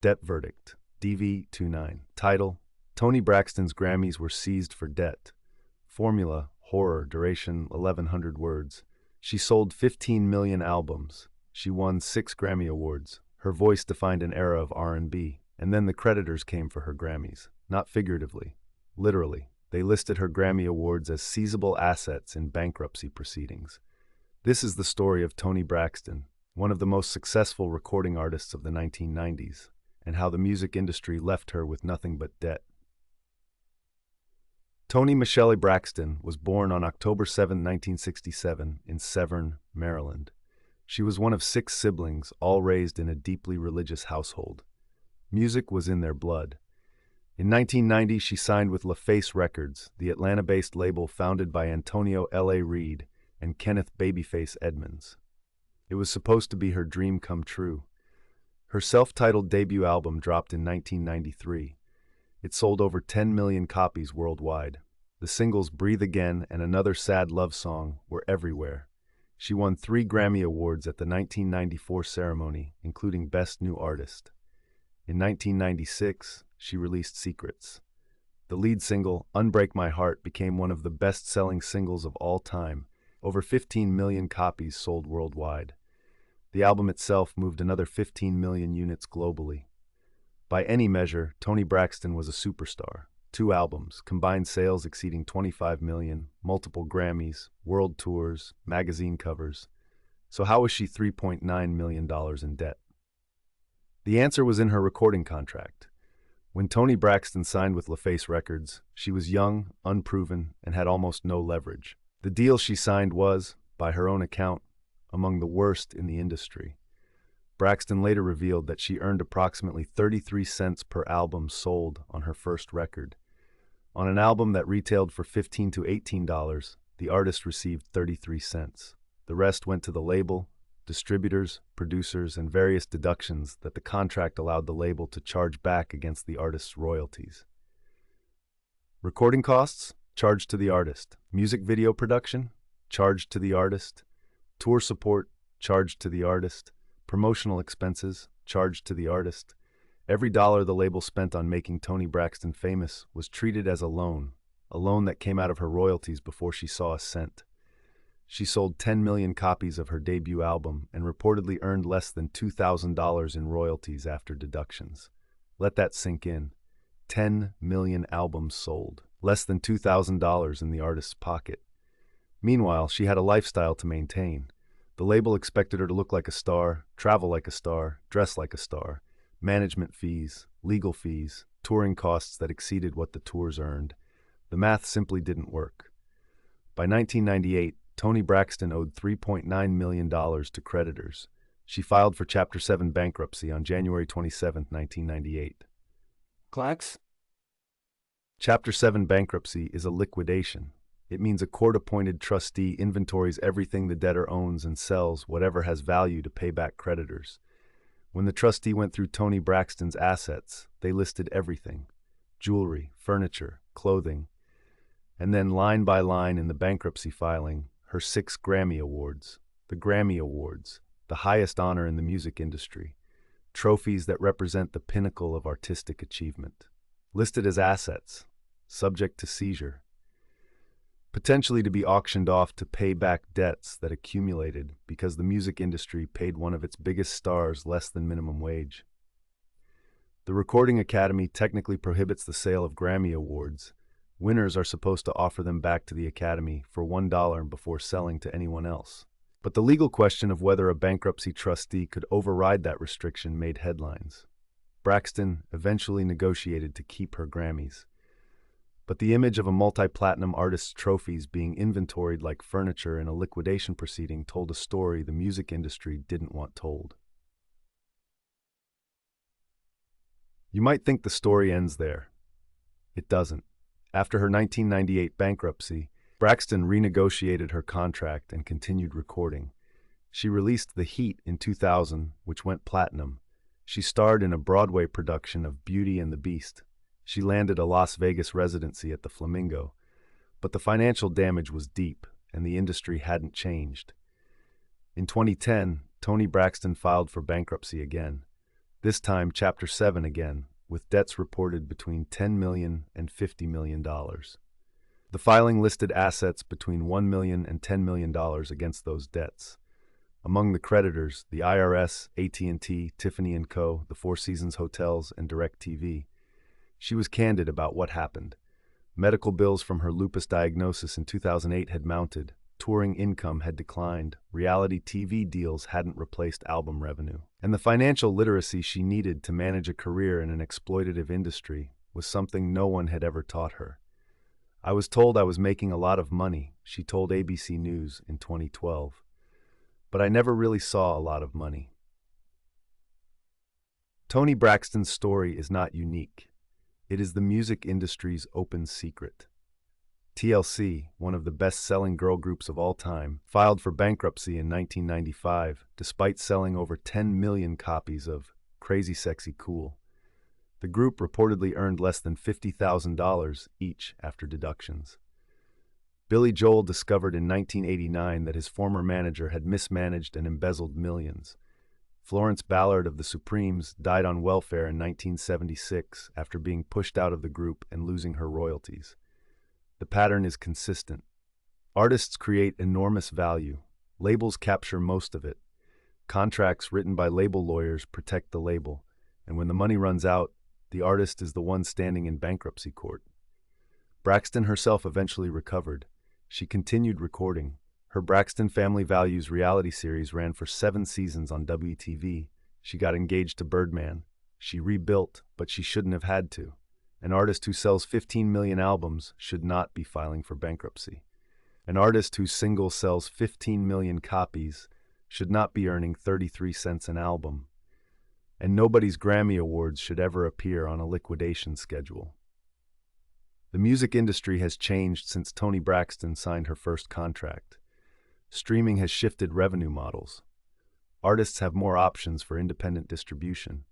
Debt Verdict, DV29. Title: Toni Braxton's Grammys were seized for debt. Formula: horror, duration 1100 words. She sold 15 million albums. She won 6 Grammy Awards. Her voice defined an era of R&B. And then the creditors came for her Grammys. Not figuratively, literally. They listed her Grammy Awards as seizable assets in bankruptcy proceedings. This is the story of Toni Braxton, one of the most successful recording artists of the 1990s, and how the music industry left her with nothing but debt. Toni Michelle Braxton was born on October 7, 1967, in Severn, Maryland. She was one of 6 siblings, all raised in a deeply religious household. Music was in their blood. In 1990, she signed with LaFace Records, the Atlanta-based label founded by Antonio L.A. Reid and Kenneth "Babyface" Edmonds. It was supposed to be her dream come true. Her self-titled debut album dropped in 1993. It sold over 10 million copies worldwide. The singles "Breathe Again" and "Another Sad Love Song" were everywhere. She won 3 Grammy Awards at the 1994 ceremony, including Best New Artist. In 1996, she released Secrets. The lead single, "Unbreak My Heart," became one of the best-selling singles of all time. Over 15 million copies sold worldwide. The album itself moved another 15 million units globally. By any measure, Toni Braxton was a superstar. 2 albums, combined sales exceeding 25 million, multiple Grammys, world tours, magazine covers. So how was she $3.9 million in debt? The answer was in her recording contract. When Toni Braxton signed with LaFace Records, she was young, unproven, and had almost no leverage. The deal she signed was, by her own account, among the worst in the industry. Braxton later revealed that she earned approximately 33 cents per album sold on her first record. On an album that retailed for $15 to $18, the artist received 33 cents. The rest went to the label, distributors, producers, and various deductions that the contract allowed the label to charge back against the artist's royalties. Recording costs? Charged to the artist. Music video production? Charged to the artist. Tour support? Charged to the artist. Promotional expenses? Charged to the artist. Every dollar the label spent on making Toni Braxton famous was treated as a loan that came out of her royalties before she saw a cent. She sold 10 million copies of her debut album and reportedly earned less than $2,000 in royalties after deductions. Let that sink in. 10 million albums sold. Less than $2,000 in the artist's pocket. Meanwhile, she had a lifestyle to maintain. The label expected her to look like a star, travel like a star, dress like a star. Management fees, legal fees, touring costs that exceeded what the tours earned. The math simply didn't work. By 1998, Toni Braxton owed $3.9 million to creditors. She filed for Chapter 7 bankruptcy on January 27, 1998. Clacks? Chapter 7 bankruptcy is a liquidation. It means a court-appointed trustee inventories everything the debtor owns and sells whatever has value to pay back creditors. When the trustee went through Toni Braxton's assets, they listed everything: jewelry, furniture, clothing, and then line by line in the bankruptcy filing, her 6 Grammy Awards. The Grammy Awards, the highest honor in the music industry, trophies that represent the pinnacle of artistic achievement. Listed as assets, subject to seizure, potentially to be auctioned off to pay back debts that accumulated because the music industry paid one of its biggest stars less than minimum wage. The Recording Academy technically prohibits the sale of Grammy Awards. Winners are supposed to offer them back to the Academy for $1 before selling to anyone else. But the legal question of whether a bankruptcy trustee could override that restriction made headlines. Braxton eventually negotiated to keep her Grammys. But the image of a multi-platinum artist's trophies being inventoried like furniture in a liquidation proceeding told a story the music industry didn't want told. You might think the story ends there. It doesn't. After her 1998 bankruptcy, Braxton renegotiated her contract and continued recording. She released The Heat in 2000, which went platinum. She starred in a Broadway production of Beauty and the Beast. She landed a Las Vegas residency at the Flamingo. But the financial damage was deep, and the industry hadn't changed. In 2010, Toni Braxton filed for bankruptcy again. This time, Chapter 7 again, with debts reported between $10 million and $50 million. The filing listed assets between $1 million and $10 million against those debts. Among the creditors, the IRS, AT&T, Tiffany & Co., the Four Seasons Hotels, and DirecTV. She was candid about what happened. Medical bills from her lupus diagnosis in 2008 had mounted, touring income had declined, reality TV deals hadn't replaced album revenue, and the financial literacy she needed to manage a career in an exploitative industry was something no one had ever taught her. "I was told I was making a lot of money," she told ABC News in 2012. "But I never really saw a lot of money." Toni Braxton's story is not unique. It is the music industry's open secret. TLC, one of the best-selling girl groups of all time, filed for bankruptcy in 1995, despite selling over 10 million copies of Crazy Sexy Cool. The group reportedly earned less than $50,000 each after deductions. Billy Joel discovered in 1989 that his former manager had mismanaged and embezzled millions. Florence Ballard of the Supremes died on welfare in 1976 after being pushed out of the group and losing her royalties. The pattern is consistent. Artists create enormous value. Labels capture most of it. Contracts written by label lawyers protect the label, and when the money runs out, the artist is the one standing in bankruptcy court. Braxton herself eventually recovered. She continued recording. Her Braxton Family Values reality series ran for 7 seasons on WTV. She got engaged to Birdman. She rebuilt, but she shouldn't have had to. An artist who sells 15 million albums should not be filing for bankruptcy. An artist whose single sells 15 million copies should not be earning 33 cents an album. And nobody's Grammy Awards should ever appear on a liquidation schedule. The music industry has changed since Toni Braxton signed her first contract. Streaming has shifted revenue models. Artists have more options for independent distribution.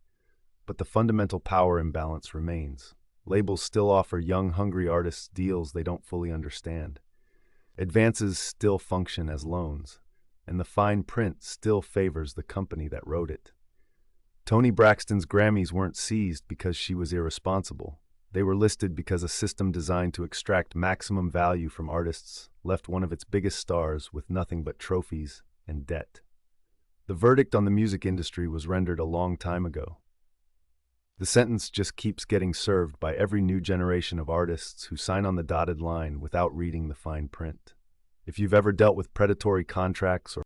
But the fundamental power imbalance remains. Labels still offer young, hungry artists deals they don't fully understand. Advances still function as loans, and the fine print still favors the company that wrote it. Toni Braxton's Grammys weren't seized because she was irresponsible. They were listed because a system designed to extract maximum value from artists left one of its biggest stars with nothing but trophies and debt. The verdict on the music industry was rendered a long time ago. The sentence just keeps getting served by every new generation of artists who sign on the dotted line without reading the fine print. If you've ever dealt with predatory contracts or